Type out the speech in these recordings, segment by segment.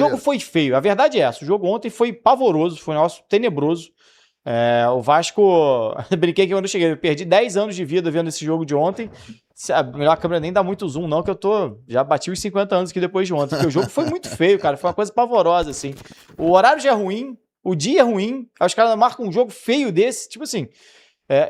O jogo foi feio, a verdade é essa. O jogo ontem foi pavoroso, foi um negócio tenebroso. O Vasco, brinquei que quando eu cheguei, eu perdi 10 anos de vida vendo esse jogo de ontem. Melhor a câmera nem dá muito zoom, não, que já bati os 50 anos aqui depois de ontem, porque o jogo foi muito feio, cara, foi uma coisa pavorosa, assim. O horário já é ruim, o dia é ruim, aí os caras marcam um jogo feio desse, tipo assim,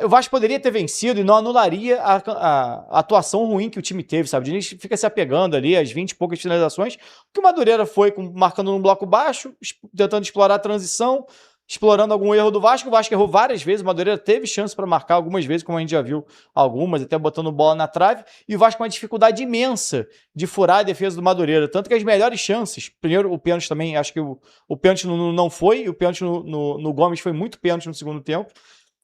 o Vasco poderia ter vencido e não anularia a atuação ruim que o time teve, sabe? O Diniz fica se apegando ali às 20 e poucas finalizações, que o Madureira foi marcando num bloco baixo, tentando explorar a transição, explorando algum erro do Vasco. O Vasco errou várias vezes, o Madureira teve chance para marcar algumas vezes, como a gente já viu algumas, até botando bola na trave, e o Vasco com uma dificuldade imensa de furar a defesa do Madureira, tanto que as melhores chances, primeiro o pênalti também, acho que o pênalti não foi, e o pênalti no Gomes foi muito pênalti no segundo tempo.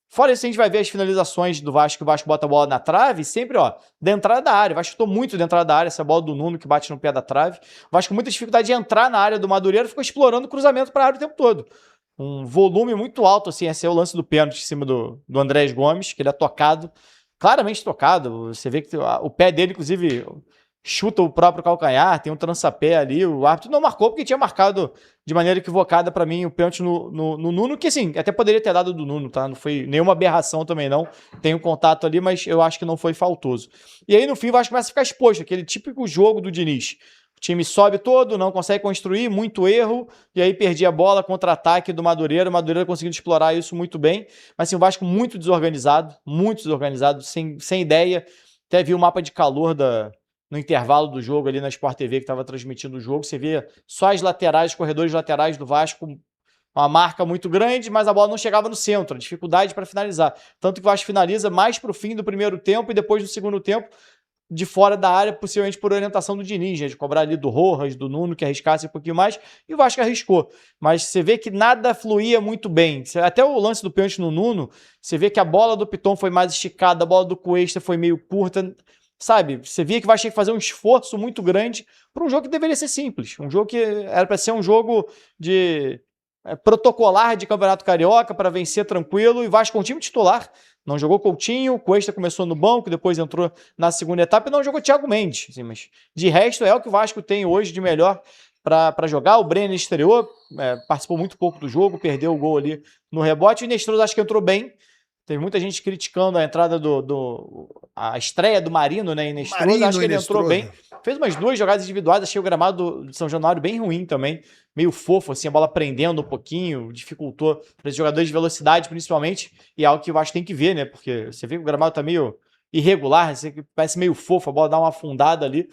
Fora isso, a gente vai ver as finalizações do Vasco, que o Vasco bota a bola na trave, sempre, da entrada da área. O Vasco chutou muito da entrada da área, essa bola do Nuno que bate no pé da trave. O Vasco com muita dificuldade de entrar na área do Madureira, ficou explorando o cruzamento para a área o tempo todo. Um volume muito alto, assim, esse é o lance do pênalti em cima do Andrés Gomes, que ele é tocado, claramente tocado. Você vê que o pé dele, inclusive, chuta o próprio calcanhar, tem um trançapé ali. O árbitro não marcou porque tinha marcado de maneira equivocada para mim o pênalti no Nuno, que assim, até poderia ter dado do Nuno, tá? Não foi nenhuma aberração também não, tem um contato ali, mas eu acho que não foi faltoso. E aí no fim o Vasco começa a ficar exposto, aquele típico jogo do Diniz. O time sobe todo, não consegue construir, muito erro, e aí perdi a bola, contra-ataque do Madureira, o Madureira conseguindo explorar isso muito bem, mas assim, o Vasco muito desorganizado, sem ideia. Até vi o mapa de calor no intervalo do jogo ali na Sport TV que estava transmitindo o jogo, você vê só as laterais, os corredores laterais do Vasco, uma marca muito grande, mas a bola não chegava no centro, dificuldade para finalizar. Tanto que o Vasco finaliza mais para o fim do primeiro tempo e depois do segundo tempo, de fora da área, possivelmente por orientação do Diniz, de cobrar ali do Rojas, do Nuno, que arriscasse um pouquinho mais, e o Vasco arriscou. Mas você vê que nada fluía muito bem. Até o lance do pênalti no Nuno, você vê que a bola do Piton foi mais esticada, a bola do Cuesta foi meio curta, sabe? Você via que vai ter que fazer um esforço muito grande para um jogo que deveria ser simples. Um jogo que era para ser um jogo de protocolar de Campeonato Carioca para vencer tranquilo, e Vasco com o time titular. Não jogou Coutinho, o Cuesta começou no banco, depois entrou na segunda etapa e não jogou Thiago Mendes. Assim, mas de resto é o que o Vasco tem hoje de melhor para jogar. O Brenner estreou, participou muito pouco do jogo, perdeu o gol ali no rebote. O Nestrosa acho que entrou bem. Teve muita gente criticando a entrada a estreia do Marino, né, em Nestrosa. Acho que ele entrou bem. Fez umas 2 jogadas individuais, achei o gramado de São Januário bem ruim também. Meio fofo, assim, a bola prendendo um pouquinho, dificultou para os jogadores de velocidade, principalmente, e é algo que eu acho que tem que ver, né, porque você vê que o gramado tá meio irregular, parece meio fofo, a bola dá uma afundada ali.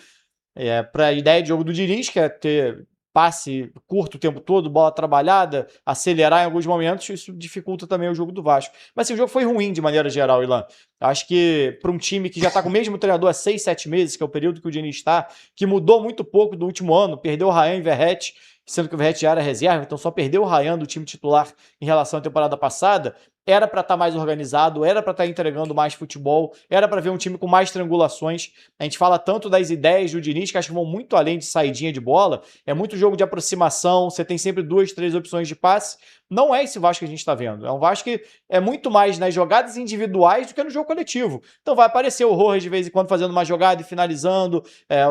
Para a ideia de jogo do Diniz, que é ter passe curto o tempo todo, bola trabalhada, acelerar em alguns momentos, isso dificulta também o jogo do Vasco. Mas assim, o jogo foi ruim de maneira geral, Ilan. Acho que para um time que já está com o mesmo treinador há 6, 7 meses, que é o período que o Diniz está, que mudou muito pouco do último ano, perdeu o Rayan e Verratti, sendo que o Verratti já era reserva, então só perdeu o Rayan do time titular em relação à temporada passada. Era para estar mais organizado, era para estar entregando mais futebol, era para ver um time com mais triangulações. A gente fala tanto das ideias do Diniz, que acho que vão muito além de saidinha de bola, é muito jogo de aproximação, você tem sempre 2, 3 opções de passe. Não é esse Vasco que a gente está vendo. É um Vasco que é muito mais nas jogadas individuais do que no jogo coletivo. Então vai aparecer o Rojas de vez em quando fazendo uma jogada e finalizando,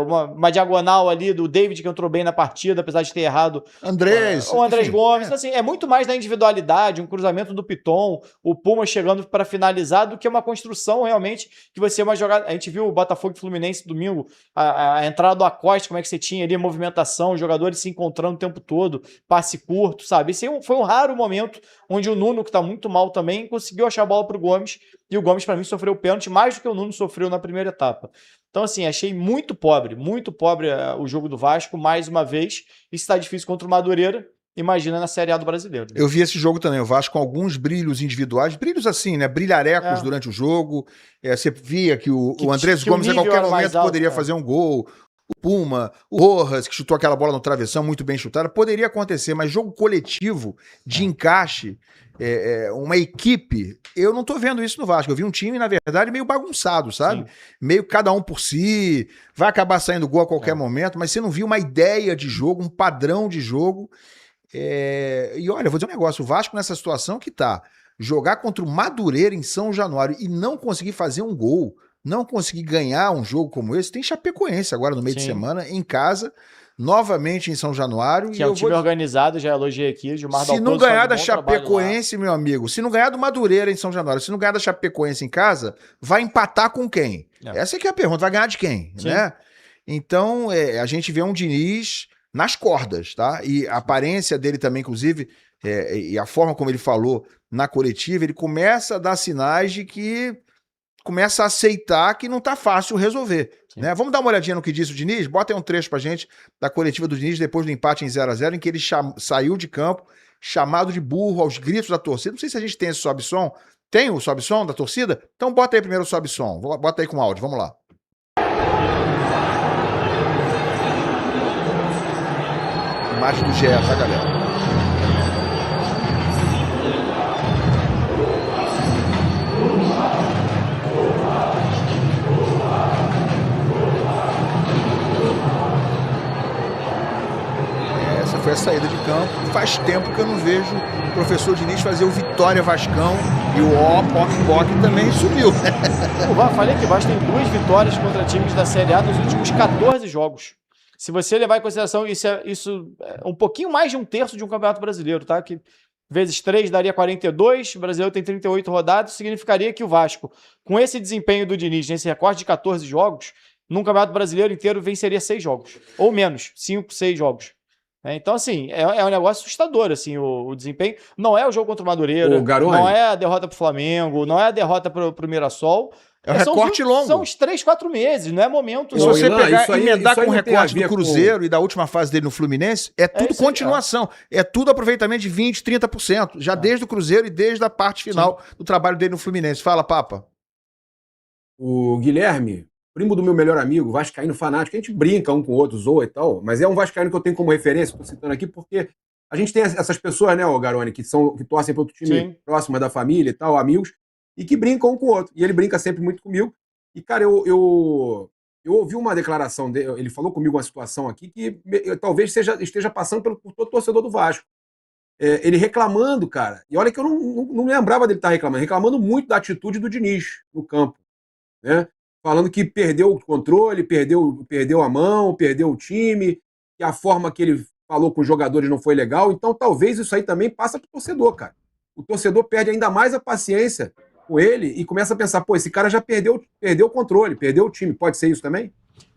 uma diagonal ali do David que entrou bem na partida, apesar de ter errado o Andrés Gomes. Então, assim, é muito mais na individualidade, um cruzamento do Piton, o Puma chegando para finalizar, do que uma construção realmente que vai ser uma jogada. A gente viu o Botafogo e Fluminense domingo, a entrada do Acosta, como é que você tinha ali, a movimentação, os jogadores se encontrando o tempo todo, passe curto, sabe? Esse foi um raro momento onde o Nuno, que está muito mal também, conseguiu achar a bola para o Gomes, e o Gomes, para mim, sofreu o pênalti mais do que o Nuno sofreu na primeira etapa. Então, assim, achei muito pobre o jogo do Vasco, mais uma vez. Isso está difícil contra o Madureira. Imagina na Série A do Brasileiro. Eu vi esse jogo também, o Vasco com alguns brilhos individuais, brilhos assim, né? Brilharecos durante o jogo. Você via que o Andrés Gomes a qualquer momento poderia fazer um gol. O Puma, o Rojas, que chutou aquela bola no travessão, muito bem chutada, poderia acontecer, mas jogo coletivo, de encaixe, uma equipe, eu não tô vendo isso no Vasco. Eu vi um time, na verdade, meio bagunçado, sabe? Sim. Meio cada um por si, vai acabar saindo gol a qualquer momento, mas você não viu uma ideia de jogo, um padrão de jogo. E olha, vou dizer um negócio, o Vasco nessa situação que tá, jogar contra o Madureira em São Januário e não conseguir fazer um gol, não conseguir ganhar um jogo como esse, tem Chapecoense agora no meio de semana, em casa, novamente em São Januário. Que é um time organizado, já elogiei aqui. Se não ganhar da Chapecoense, meu amigo, se não ganhar do Madureira em São Januário, se não ganhar da Chapecoense em casa, vai empatar com quem? Essa é a pergunta, vai ganhar de quem? Né? Então, a gente vê um Diniz nas cordas, tá? E a aparência dele também, inclusive, e a forma como ele falou na coletiva, ele começa a dar sinais de que começa a aceitar que não tá fácil resolver. Né? Vamos dar uma olhadinha no que disse o Diniz? Bota aí um trecho pra gente da coletiva do Diniz depois do empate em 0-0, em que ele saiu de campo, chamado de burro aos gritos da torcida. Não sei se a gente tem esse sobe-som. Tem o sobe-som da torcida? Então bota aí primeiro o sobe-som. Bota aí com áudio, vamos lá. Imagem do GE, tá, galera? Essa foi a saída de campo. Faz tempo que eu não vejo o professor Diniz fazer o Vitória Vascão e o Poc também sumiu. Falei que o Vasco tem 2 vitórias contra times da Série A nos últimos 14 jogos. Se você levar em consideração, isso é um pouquinho mais de 1/3 de um campeonato brasileiro, tá? Que vezes 3 daria 42, o brasileiro tem 38 rodadas, significaria que o Vasco, com esse desempenho do Diniz, nesse recorde de 14 jogos, num campeonato brasileiro inteiro venceria 6 jogos, ou menos, 5, 6 jogos. Então, assim, é um negócio assustador, assim, o desempenho. Não é o jogo contra o Madureira, não é a derrota pro Flamengo, não é a derrota pro Mirassol. É um recorte longo. São uns 3, 4 meses, não é momento. Se você pegar e emendar com o recorte do Cruzeiro e da última fase dele no Fluminense, é tudo continuação. É tudo aproveitamento de 20%, 30%. Já desde o Cruzeiro e desde a parte final do trabalho dele no Fluminense. Fala, Papa. O Guilherme, primo do meu melhor amigo, vascaíno fanático, a gente brinca um com o outro, zoa e tal, mas é um vascaíno que eu tenho como referência, estou citando aqui, porque a gente tem essas pessoas, né, Garoni, que torcem para outro time próximo da família e tal, amigos, e que brincam um com o outro. E ele brinca sempre muito comigo. E, cara, eu ouvi uma declaração dele, ele falou comigo uma situação aqui que talvez esteja passando por todo torcedor do Vasco. Ele reclamando, cara, e olha que eu não lembrava dele estar reclamando muito da atitude do Diniz no campo, né? Falando que perdeu o controle, perdeu a mão, perdeu o time, que a forma que ele falou com os jogadores não foi legal. Então, talvez isso aí também passa pro torcedor, cara. O torcedor perde ainda mais a paciência com ele e começa a pensar, pô, esse cara já perdeu o controle, perdeu o time. Pode ser isso também?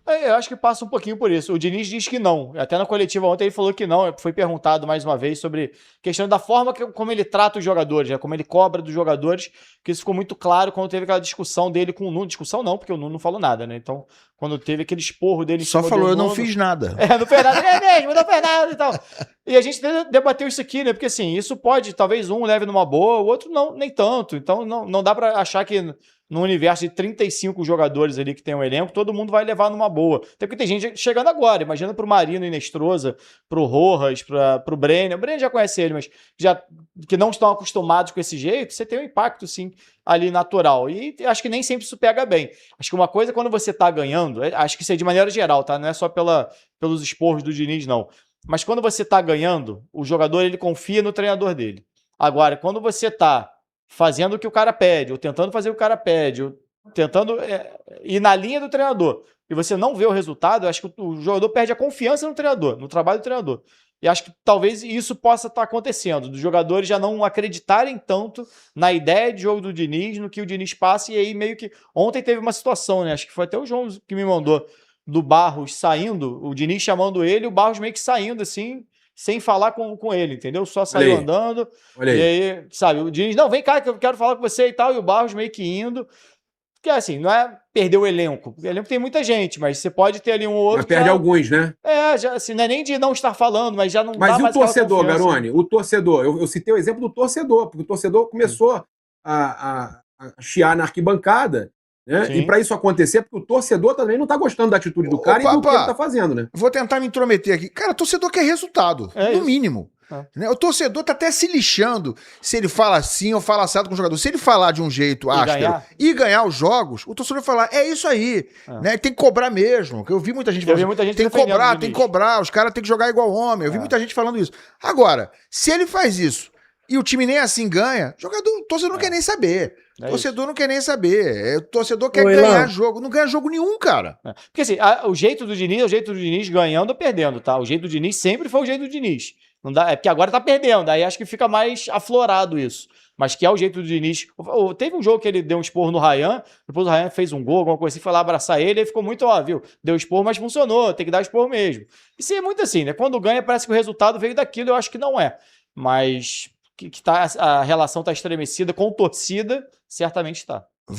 Eu acho que passa um pouquinho por isso. O Diniz diz que não. Até na coletiva ontem ele falou que não. Foi perguntado mais uma vez sobre a questão da forma como ele trata os jogadores, né? Como ele cobra dos jogadores, que isso ficou muito claro quando teve aquela discussão dele com o Nuno. Discussão não, porque o Nuno não falou nada, né? Então, quando teve aquele esporro dele... Só falou, eu não fiz nada. Não fez nada, não fez nada e tal. E a gente debateu isso aqui, né? Porque assim, isso pode, talvez um leve numa boa, o outro não, nem tanto. Então, não dá pra achar que... no universo de 35 jogadores ali que tem um elenco, todo mundo vai levar numa boa. Até porque tem gente chegando agora, imagina pro Marino Inestrosa, pro Rojas, pro Brenner. O Brenner já conhece ele, mas que não estão acostumados com esse jeito, você tem um impacto, sim, ali natural. E acho que nem sempre isso pega bem. Acho que uma coisa é quando você tá ganhando, acho que isso é de maneira geral, tá? Não é só pelos esporros do Diniz, não. Mas quando você tá ganhando, o jogador, ele confia no treinador dele. Agora, quando você tá fazendo o que o cara pede, ou tentando fazer o que o cara pede, ou tentando ir na linha do treinador, e você não vê o resultado, eu acho que o jogador perde a confiança no treinador, no trabalho do treinador. E acho que talvez isso possa estar acontecendo, dos jogadores já não acreditarem tanto na ideia de jogo do Diniz, no que o Diniz passa, e aí meio que... Ontem teve uma situação, né? Acho que foi até o João que me mandou, do Barros saindo, o Diniz chamando ele, o Barros meio que saindo, assim... sem falar com ele, entendeu? Só saiu andando. E aí, sabe, o Diniz, não, vem cá que eu quero falar com você e tal, e o Barros meio que indo. Porque assim, não é perder o elenco. O elenco tem muita gente, mas você pode ter ali um ou outro. Mas perde alguns, né? Já, assim, não é nem de não estar falando, mas já não dá mais. Mas e o torcedor, Garoni? O torcedor, eu citei o exemplo do torcedor, porque o torcedor começou a chiar na arquibancada. Né? E para isso acontecer, porque o torcedor também não tá gostando da atitude do cara e do que ele tá fazendo, né? Vou tentar me intrometer aqui. Cara, o torcedor quer resultado, no mínimo. Né? O torcedor tá até se lixando se ele fala assim ou fala assado com o jogador. Se ele falar de um jeito áspero e ganhar os jogos, o torcedor vai falar, é isso aí. Né? Tem que cobrar mesmo. Eu vi muita gente falando assim, tem que cobrar, os caras têm que jogar igual homem. Eu vi muita gente falando isso. Agora, se ele faz isso e o time nem assim ganha, o torcedor não quer nem saber. O torcedor não quer nem saber. O torcedor quer ganhar jogo. Não ganha jogo nenhum, cara. Porque assim, o jeito do Diniz é o jeito do Diniz ganhando ou perdendo, tá? O jeito do Diniz sempre foi o jeito do Diniz. Não dá, é porque agora tá perdendo, aí acho que fica mais aflorado isso. Mas que é o jeito do Diniz. Teve um jogo que ele deu um esporro no Ryan, depois o Ryan fez um gol, alguma coisa assim, foi lá abraçar ele, aí ficou muito, viu? Deu esporro, mas funcionou, tem que dar esporro mesmo. Isso é muito assim, né? Quando ganha, parece que o resultado veio daquilo, eu acho que não é. Mas a relação tá estremecida com torcida, certamente está.